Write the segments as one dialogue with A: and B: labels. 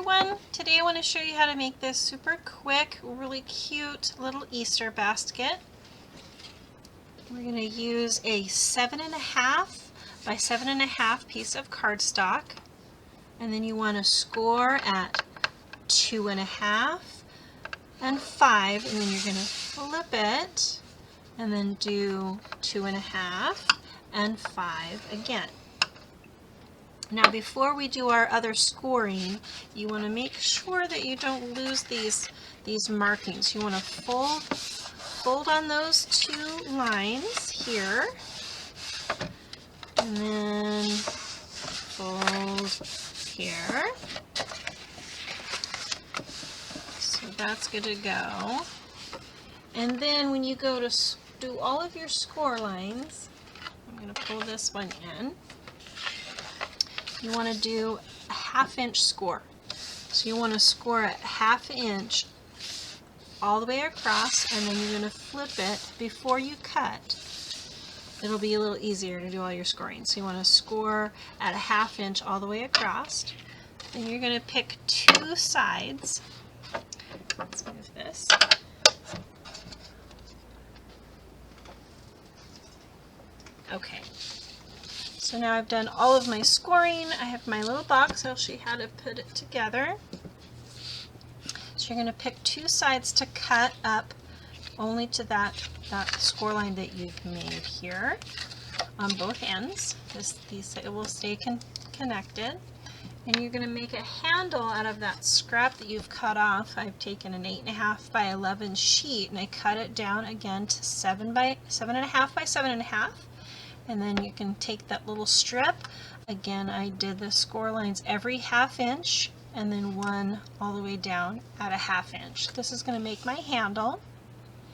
A: everyone! Today I want to show you how to make this super quick, really cute little Easter basket. We're going to use a 7.5 by 7.5 piece of cardstock, and then you want to score at 2.5 and 5, and then you're going to flip it and then do 2.5 and 5 again. Now before we do our other scoring, you want to make sure that you don't lose these markings. You want to fold on those two lines here, and then fold here. So that's good to go. And then when you go to do all of your score lines, I'm going to pull this one in. You want to do a 1/2 inch score. So you want to score at 1/2 inch all the way across, and then you're going to flip it before you cut. It'll be a little easier to do all your scoring. So you want to score at a 1/2 inch all the way across. Then you're going to pick two sides. Let's move this. Okay. So now I've done all of my scoring. I have my little box. I'll show you how to put it together. So you're going to pick two sides to cut up only to that score line that you've made here on both ends. It will stay connected. And you're going to make a handle out of that scrap that you've cut off. I've taken an 8.5 by 11 sheet and I cut it down again to 7.5 by 7.5. And then you can take that little strip. Again, I did the score lines every 1/2 inch and then one all the way down at a 1/2 inch. This is going to make my handle.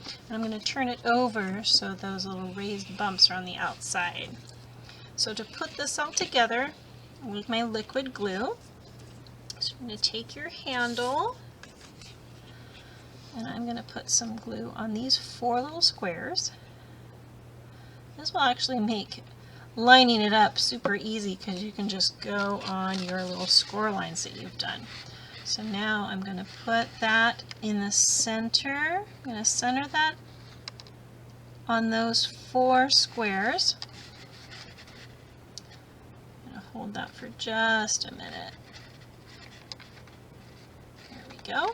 A: And I'm going to turn it over so those little raised bumps are on the outside. So to put this all together with my liquid glue, so I'm going to take your handle and I'm going to put some glue on these 4 little squares. This will actually make lining it up super easy because you can just go on your little score lines that you've done. So now I'm going to put that in the center. I'm going to center that on those 4 squares. I'm going to hold that for just a minute. There we go.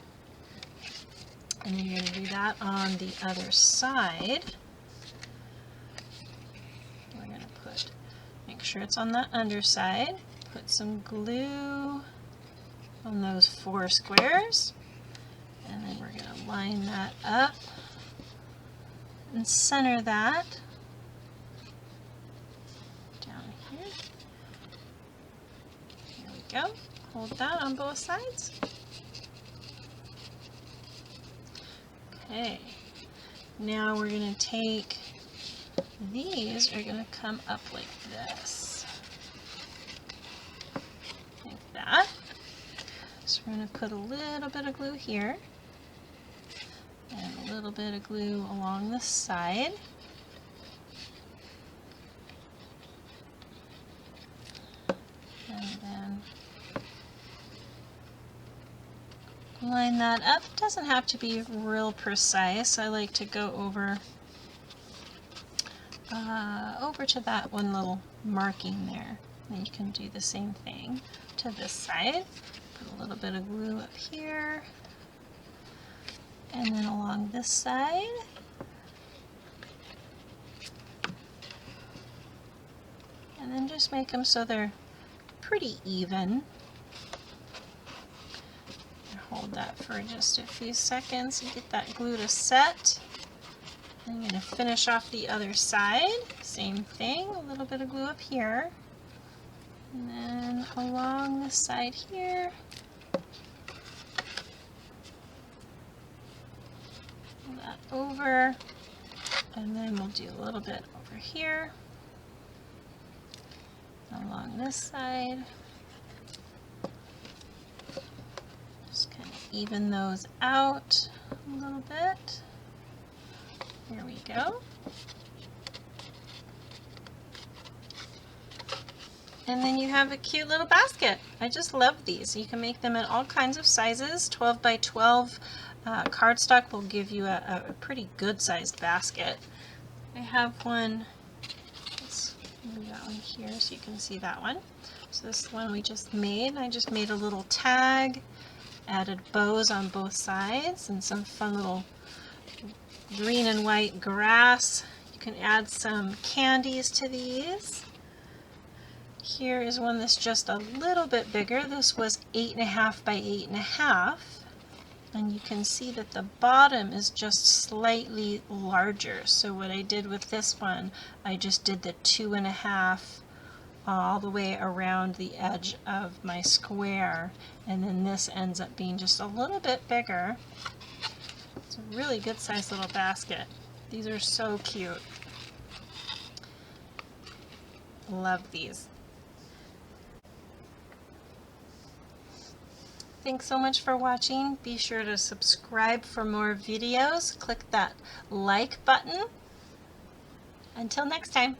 A: And then you're going to do that on the other side. Make sure it's on the underside. Put some glue on those 4 squares, and then we're going to line that up and center that down here. There we go. Hold that on both sides. Okay, now we're going to take these are going to come up like this, like that. So we're going to put a little bit of glue here and a little bit of glue along the side. And then line that up. It doesn't have to be real precise. I like to go over to that one little marking there. And you can do the same thing to this side. Put a little bit of glue up here, and then along this side. And then just make them so they're pretty even. And hold that for just a few seconds and get that glue to set. I'm going to finish off the other side. Same thing, a little bit of glue up here. And then along this side here. Pull that over. And then we'll do a little bit over here. Along this side. Just kind of even those out a little bit. Here we go. And then you have a cute little basket. I just love these. You can make them in all kinds of sizes. 12 by 12 cardstock will give you a pretty good sized basket. I have one, let's move that one here so you can see that one. So this one we just made. I just made a little tag, added bows on both sides, and some fun little green and white grass. You can add some candies to these. Here is one that's just a little bit bigger. This was 8.5 by 8.5. And you can see that the bottom is just slightly larger. So what I did with this one, I just did the 2.5 all the way around the edge of my square, and then this ends up being just a little bit bigger. It's a really good sized little basket. These are so cute. Love these. Thanks so much for watching. Be sure to subscribe for more videos. Click that like button. Until next time.